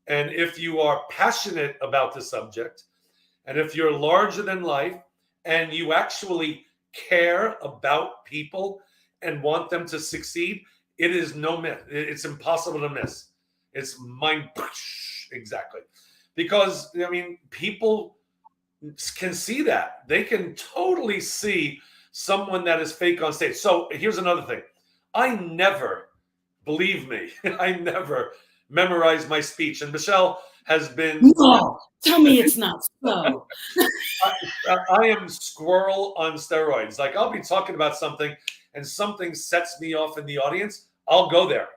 and if you are passionate about the subject, and if you're larger than life, and you actually care about people and want them to succeed, it is no myth. It's impossible to miss. It's mind exactly. Because, I mean, people can see that. They can totally see someone that is fake on stage. So here's another thing. I never, believe me, I never memorize my speech. And Michelle has been... No, tell me it's not so. I am squirrel on steroids. Like, I'll be talking about something and something sets me off in the audience, I'll go there.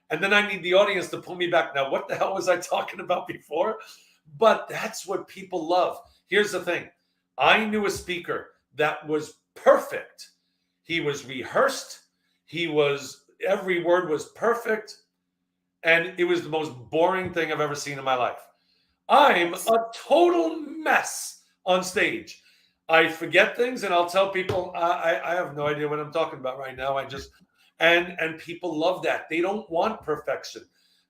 And then I need the audience to pull me back. Now, what the hell was I talking about before? But that's what people love. Here's the thing. I knew a speaker that was perfect. He was rehearsed. Every word was perfect. And it was the most boring thing I've ever seen in my life. I'm a total mess on stage. I forget things, and I'll tell people, I have no idea what I'm talking about right now. And people love that. They don't want perfection.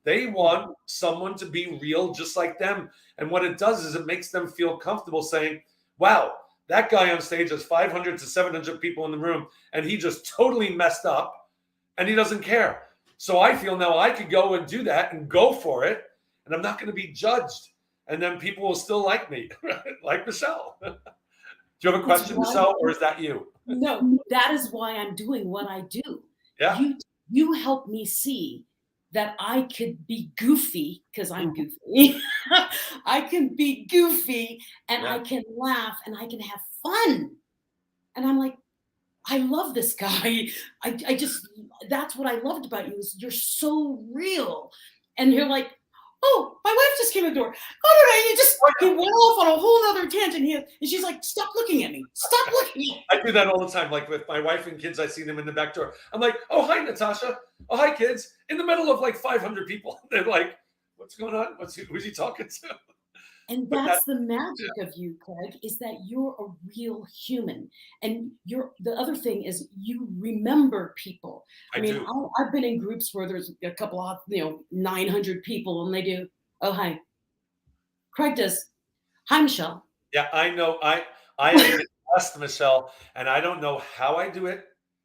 They want someone to be real just like them. And what it does is it makes them feel comfortable saying, wow, that guy on stage has 500 to 700 people in the room, and he just totally messed up, and he doesn't care. So I feel now I could go and do that and go for it, and I'm not going to be judged. And then people will still like me, like Michelle. Do you have a question, Michelle, or is that you? No, that is why I'm doing what I do. Yeah. You help me see that I could be goofy, because I'm goofy. I can be goofy, and I can laugh, and I can have fun. And I'm like, I love this guy. I just, that's what I loved about you, is you're so real. And you're like, oh, my wife just came in the door. He went off on a whole other tangent here. And she's like, stop looking at me. Stop looking at me. I do that all the time. Like with my wife and kids, I see them in the back door. I'm like, oh, hi, Natasha. Oh, hi, kids. In the middle of like 500 people. They're like, what's going on? Who's he talking to? And that's the magic of you, Craig, is that you're a real human. And the other thing is you remember people. I mean, I've been in groups where there's a couple of, 900 people, and they do, oh, hi. Craig does, hi, Michelle. Yeah, I know. I have been blessed, Michelle, and I don't know how I do it.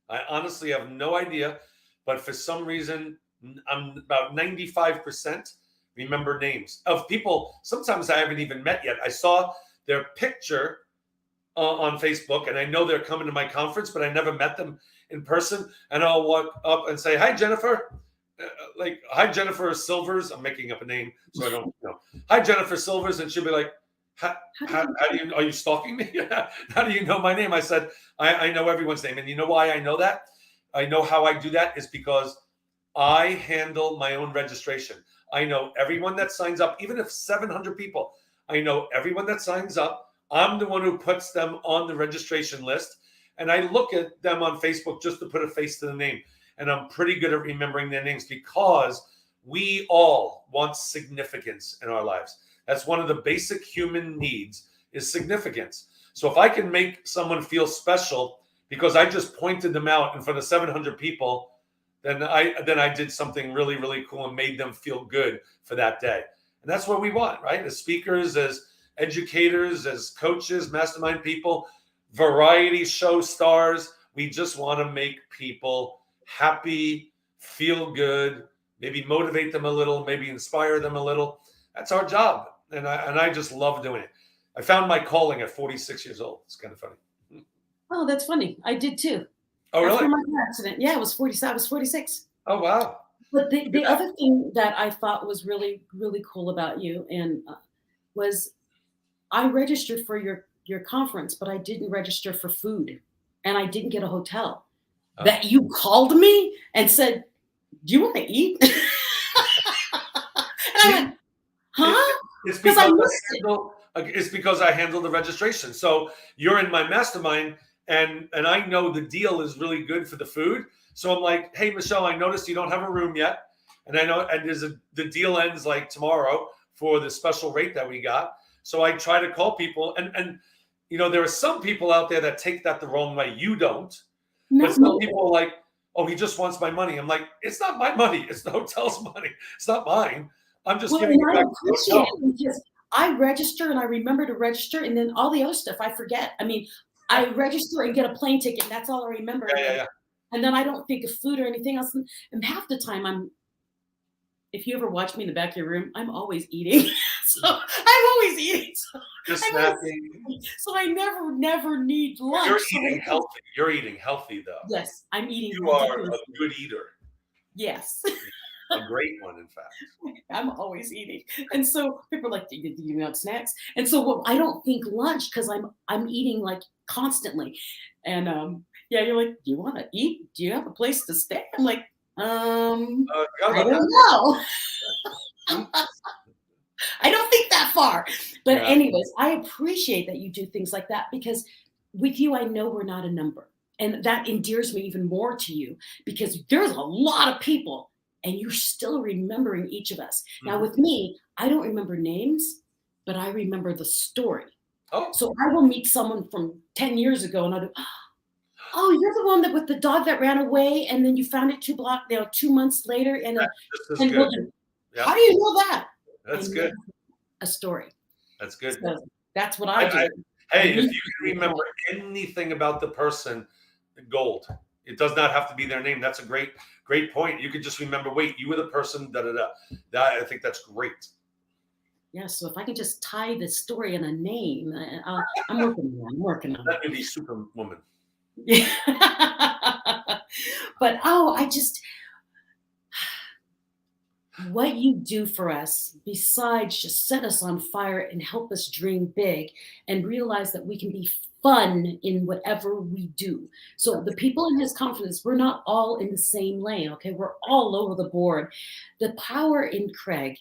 I honestly have no idea. But for some reason, I'm about 95% remember names of people sometimes I haven't even met yet. I saw their picture on Facebook, and I know they're coming to my conference, but I never met them in person. And I'll walk up and say, "Hi, Jennifer." Like, "Hi, Jennifer Silvers." I'm making up a name, so I don't know. "Hi, Jennifer Silvers," and she'll be like, how do you, are you stalking me? How do you know my name? I said, I know everyone's name. And you know why I know that? I know how I do that is because I handle my own registration. I know everyone that signs up, even if 700 people, I know everyone that signs up. I'm the one who puts them on the registration list. And I look at them on Facebook just to put a face to the name. And I'm pretty good at remembering their names because we all want significance in our lives. That's one of the basic human needs is significance. So if I can make someone feel special because I just pointed them out in front of 700 people, then I did something really, really cool and made them feel good for that day. And that's what we want, right? As speakers, as educators, as coaches, mastermind people, variety show stars, we just want to make people happy, feel good, maybe motivate them a little, maybe inspire them a little. That's our job. And I just love doing it. I found my calling at 46 years old. It's kind of funny. Oh, that's funny. I did too. Oh, really? After my car accident. Yeah, I was 46. Oh, wow. But the other thing that I thought was really, really cool about you and was I registered for your conference, but I didn't register for food and I didn't get a hotel. Oh. That you called me and said, "Do you want to eat?" And I went, "Huh?" It's because I handle the registration. So you're in my mastermind and I know the deal is really good for the food. So I'm like, "Hey, Michelle, I noticed you don't have a room yet. And I know, and the deal ends like tomorrow for the special rate that we got." So I try to call people and you know, there are some people out there that take that the wrong way. You don't. No. But some people are like, "Oh, he just wants my money." I'm like, "It's not my money. It's the hotel's money. It's not mine. I'm just giving it back to the hotel." Because I register and I remember to register, and then all the other stuff I forget. I mean, I register and get a plane ticket, and that's all I remember. Yeah. And then I don't think of food or anything else. And half the time if you ever watch me in the back of your room, I'm always eating. So I'm always eating. Just snacking. So I never need lunch. You're eating healthy. You're eating healthy, though. Yes, I'm eating. You are a good eater. Yes. A great one, in fact. I'm always eating. And so people are like, "Do you want snacks?" And so I don't think lunch because I'm eating like constantly. And yeah, you're like, "Do you want to eat? Do you have a place to stay?" I'm like, I don't know. I don't think that far. But anyways, I appreciate that you do things like that because with you, I know we're not a number. And that endears me even more to you because there's a lot of people and you're still remembering each of us. Mm-hmm. Now with me, I don't remember names, but I remember the story. Oh. So I will meet someone from 10 years ago and I'll do, "Oh, you're the one that with the dog that ran away and then you found it 2 months later." And, good. How do you know that? That's good. A story. That's good. So that's what I do. Hey, if you can remember anything about the person, gold. It does not have to be their name. That's a great point. You could just remember, wait, you were the person, I think that's great. Yeah, so if I can just tie the story in a name, I'm working on it. That would be Superwoman. Yeah. But what you do for us, besides just set us on fire and help us dream big and realize that we can be fun in whatever we do. So the people in his conference, we're not all in the same lane, okay? We're all over the board. The power in Craig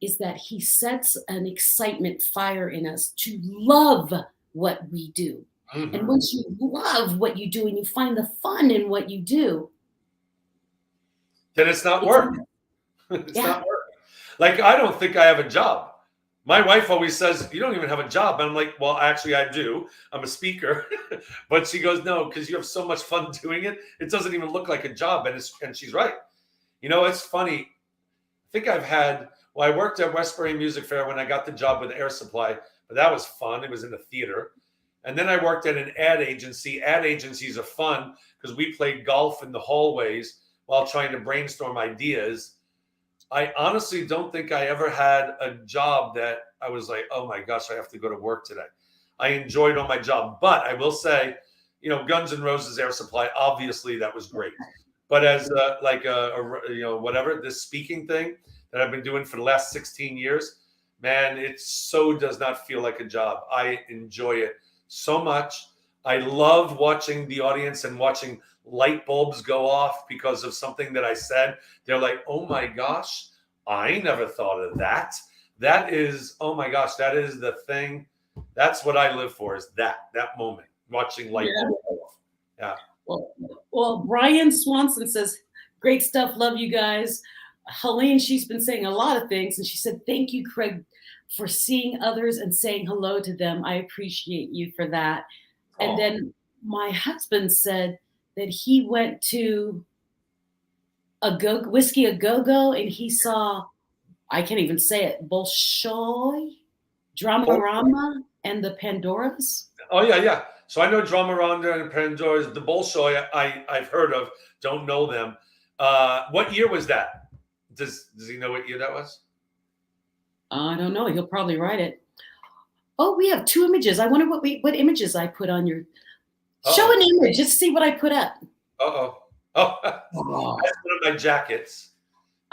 is that he sets an excitement fire in us to love what we do. Mm-hmm. And once you love what you do and you find the fun in what you do, then it's not work. It's not work. Like, I don't think I have a job. My wife always says, "You don't even have a job." And I'm like, "Well, actually I do. I'm a speaker." But she goes, "No, because you have so much fun doing it. It doesn't even look like a job." And she's right. You know, it's funny. I think I worked at Westbury Music Fair when I got the job with Air Supply, but that was fun. It was in the theater. And then I worked at an ad agency. Ad agencies are fun because we played golf in the hallways while trying to brainstorm ideas. I honestly don't think I ever had a job that I was like, "Oh my gosh, I have to go to work today." I enjoyed on my job. But I will say, Guns N' Roses Air Supply, obviously that was great. But as whatever, this speaking thing that I've been doing for the last 16 years, man, it so does not feel like a job. I enjoy it so much. I love watching the audience and watching light bulbs go off because of something that I said. They're like, oh my gosh, I never thought of that. That is, oh my gosh, that is the thing. That's what I live for, is that moment, watching light bulbs go off. Yeah. Well, Brian Swanson says, great stuff. Love you guys. Helene, she's been saying a lot of things. And she said, thank you, Craig, for seeing others and saying hello to them. I appreciate you for that. And then my husband said that he went to Whiskey A Go-Go and he saw, I can't even say it, Bolshoi, Dramarama, and the Pandoras. Oh, yeah. So I know Dramarama and Pandoras. The Bolshoi I've heard of, don't know them. What year was that? Does he know what year that was? I don't know. He'll probably write it. Oh, we have 2 images. I wonder what images I put on your. Show an image. Just see what I put up. Oh, that's one of my jackets.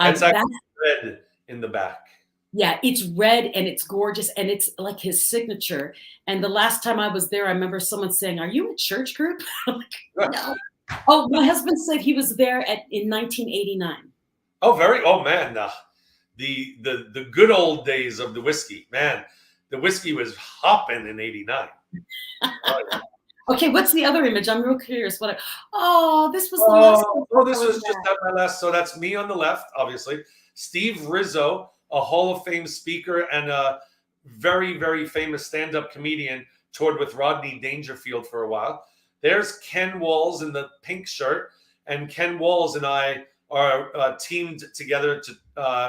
It's actually red in the back. Yeah, it's red and it's gorgeous and it's like his signature. And the last time I was there, I remember someone saying, "Are you a church group?" I'm like, no. Oh, my husband said he was there in 1989. Oh man, the good old days of the whiskey, man. The whiskey was hopping in '89. Okay, what's the other image? I'm real curious. This was the last one. Oh, this was just at my last. So that's me on the left, obviously. Steve Rizzo, a Hall of Fame speaker and a very, very famous stand-up comedian, toured with Rodney Dangerfield for a while. There's Ken Walls in the pink shirt, and Ken Walls and I are teamed together to.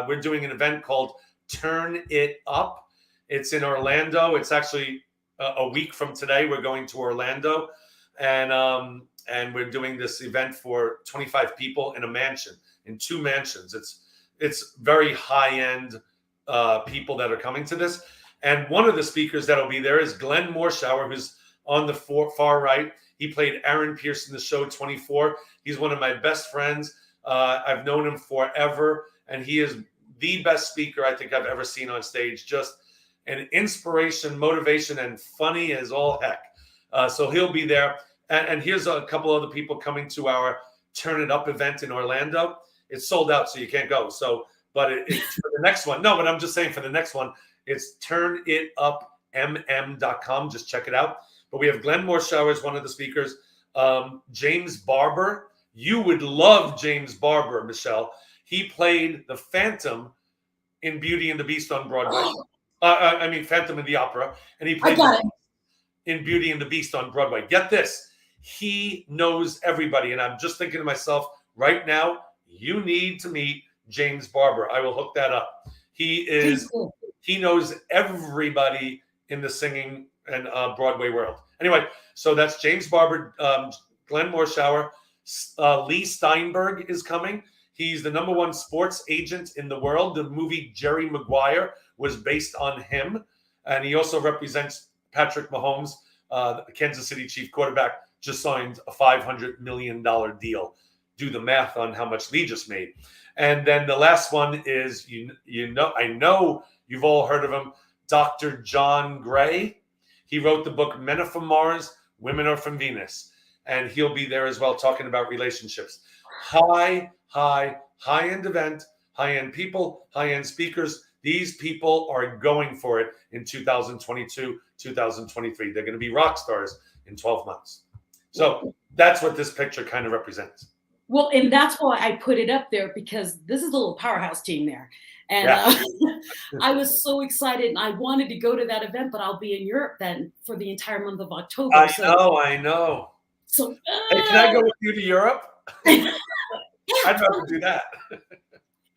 We're doing an event called Turn It Up. It's in Orlando. It's actually a week from today. We're going to Orlando, and we're doing this event for 25 people in a mansion, in 2 mansions. It's very high-end people that are coming to this. And one of the speakers that'll be there is Glenn Morshower, who's on the far right. He played Aaron Pierce in the show 24. He's one of my best friends. I've known him forever, and he is the best speaker I think I've ever seen on stage. Just an inspiration, motivation, and funny as all heck. So he'll be there. And here's a couple other people coming to our Turn It Up event in Orlando. It's sold out, so you can't go. So, but it's for the next one. No, but I'm just saying for the next one, it's turnitupmm.com. Just check it out. But we have Glenn Morshower as one of the speakers. James Barber. You would love James Barber, Michelle. He played the Phantom in Beauty and the Beast on Broadway. Phantom in the Opera. And he played in Beauty and the Beast on Broadway. Get this. He knows everybody. And I'm just thinking to myself right now, you need to meet James Barber. I will hook that up. He knows everybody in the singing and Broadway world. Anyway, so that's James Barber, Glenn Morshower. Lee Steinberg is coming. He's the #1 sports agent in the world. The movie Jerry Maguire was based on him. And he also represents Patrick Mahomes, the Kansas City Chief quarterback, just signed a $500 million deal. Do the math on how much Lee just made. And then the last one is, I know you've all heard of him, Dr. John Gray. He wrote the book Men Are From Mars, Women Are From Venus. And he'll be there as well talking about relationships. High-end event, high-end people, high-end speakers. These people are going for it in 2022, 2023. They're going to be rock stars in 12 months. So that's what this picture kind of represents. Well, and that's why I put it up there, because this is a little powerhouse team there. And I was so excited, and I wanted to go to that event, but I'll be in Europe then for the entire month of October. I know. So hey, can I go with you to Europe? I'd rather do that.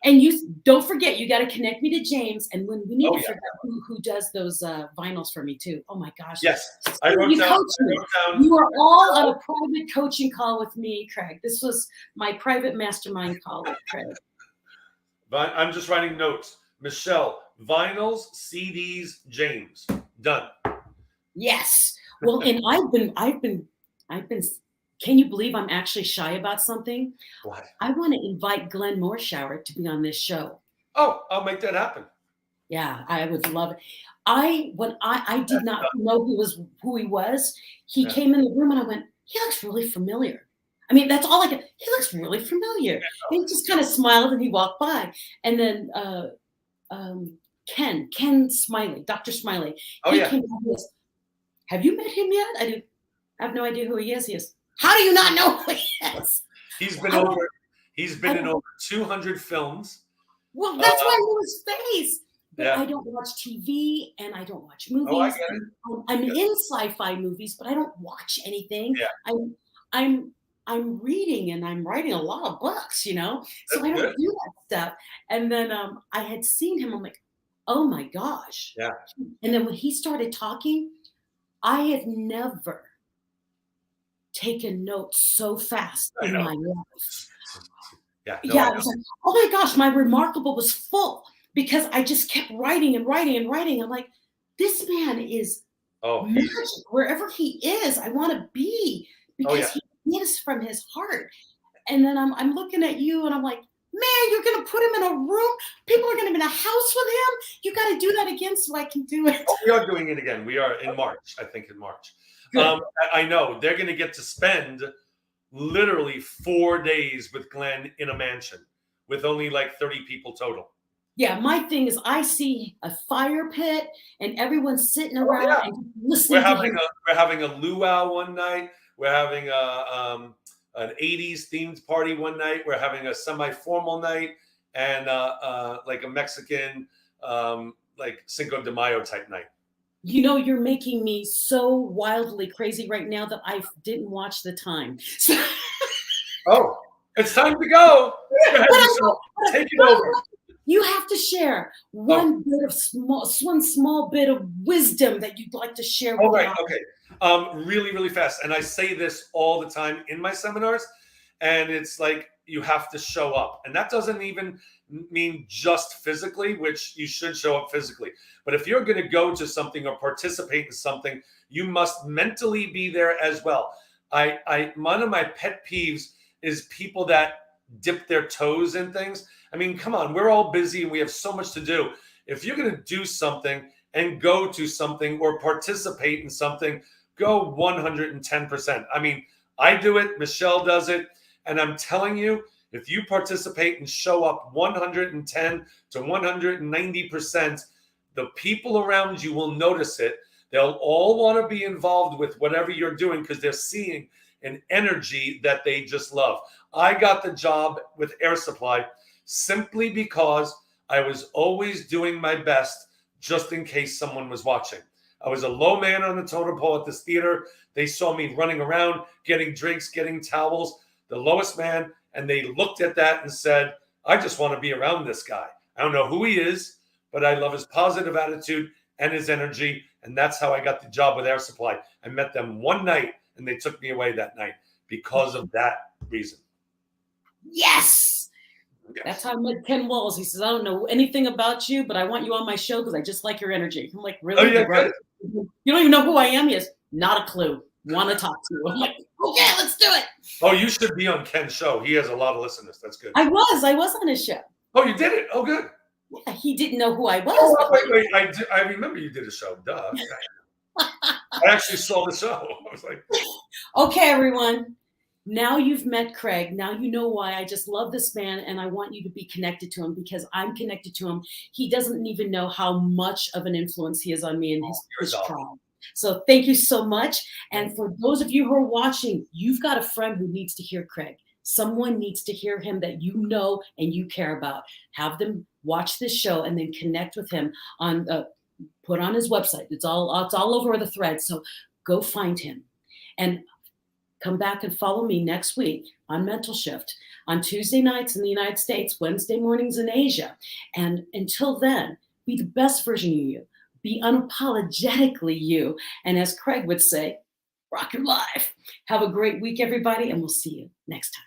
And you don't forget, you got to connect me to James, and when we need to figure out who does those vinyls for me too. Oh my gosh! Yes, I wrote down. You were all on a private coaching call with me, Craig. This was my private mastermind call with Craig. But I'm just writing notes. Michelle, vinyls, CDs, James, done. Yes. Well, and I've been, can you believe I'm actually shy about something? What? I want to invite Glenn Morshower to be on this show. Oh, I'll make that happen. Yeah, I would love it. I did not know who he was. He Yeah. came in the room and I went, he looks really familiar. I mean, that's all I could. He looks really familiar. And he just kind of smiled and he walked by. And then Ken Smiley, Dr. Smiley, Oh, he yeah. came back and goes, have you met him yet? I have no idea who he is. He is. How do you not know who he is? He's been in over 200 films. Well, that's why I know his face. But Yeah. I don't watch TV and I don't watch movies. Oh, I get it. I'm in sci-fi movies, but I don't watch anything. Yeah. I'm reading and I'm writing a lot of books, you know. So That's I don't good. do that stuff. And then I had seen him. I'm like, oh my gosh. Yeah. And then when he started talking, I have never taken notes so fast I in know. my life. Yeah. No, Yeah, I I was know. like, oh my gosh, my Remarkable was full because I just kept writing and writing and writing. I'm like, this man is Oh, magic. Wherever he is, I want to be because he is from his heart. And then I'm looking at you and I'm like, man, you're going to put him in a room? People are going to be in a house with him? You got to do that again so I can do it. we are doing it again. We are in March, I think in March. I know they're going to get to spend literally 4 days with Glenn in a mansion with only like 30 people total. Yeah, my thing is I see a fire pit and everyone's sitting around and listening to him. We're having a luau one night. We're having an 80s themed party one night. We're having a semi-formal night and like a Mexican like Cinco de Mayo type night. You know, you're making me so wildly crazy right now that I didn't watch the time. Oh, it's time to go. Go ahead, Michelle. Take it over. You have to share one small bit of wisdom that you'd like to share with us. Okay. Really, really fast. And I say this all the time in my seminars, and it's like you have to show up. And that doesn't even mean just physically, which you should show up physically. But if you're going to go to something or participate in something, you must mentally be there as well. One of my pet peeves is people that dip their toes in things. I mean, come on, we're all busy and we have so much to do. If you're going to do something and go to something or participate in something, go 110%. I mean, I do it, Michelle does it, and I'm telling you, if you participate and show up 110 to 190%, the people around you will notice it. They'll all want to be involved with whatever you're doing because they're seeing an energy that they just love. I got the job with Air Supply simply because I was always doing my best just in case someone was watching. I was a low man on the totem pole at this theater. They saw me running around, getting drinks, getting towels, the lowest man, and they looked at that and said, I just want to be around this guy. I don't know who he is, but I love his positive attitude and his energy, and that's how I got the job with Air Supply. I met them one night, and they took me away that night because of that reason. Yes. That's how I met Ken Walls. He says, I don't know anything about you, but I want you on my show because I just like your energy. I'm like, really? Oh, yeah, good. You don't even know who I am? He has not a clue. Want to talk to you. I'm like, okay, let's do it. Oh, you should be on Ken's show. He has a lot of listeners. That's good. I was on his show. Oh, you did it? Oh, good. Yeah, he didn't know who I was. Oh, wait. I remember you did a show. Duh. I actually saw the show. I was like, okay, everyone. Now you've met Craig. Now you know why I just love this man and I want you to be connected to him because I'm connected to him. He doesn't even know how much of an influence he is on me and his tribe. So thank you so much. And for those of you who are watching, you've got a friend who needs to hear Craig. Someone needs to hear him that you know and you care about. Have them watch this show and then connect with him on put on his website. It's all over the thread. So go find him and come back and follow me next week on Mental Shift on Tuesday nights in the United States, Wednesday mornings in Asia. And until then, be the best version of you. Be unapologetically you. And as Craig would say, rock your life. Have a great week, everybody, and we'll see you next time.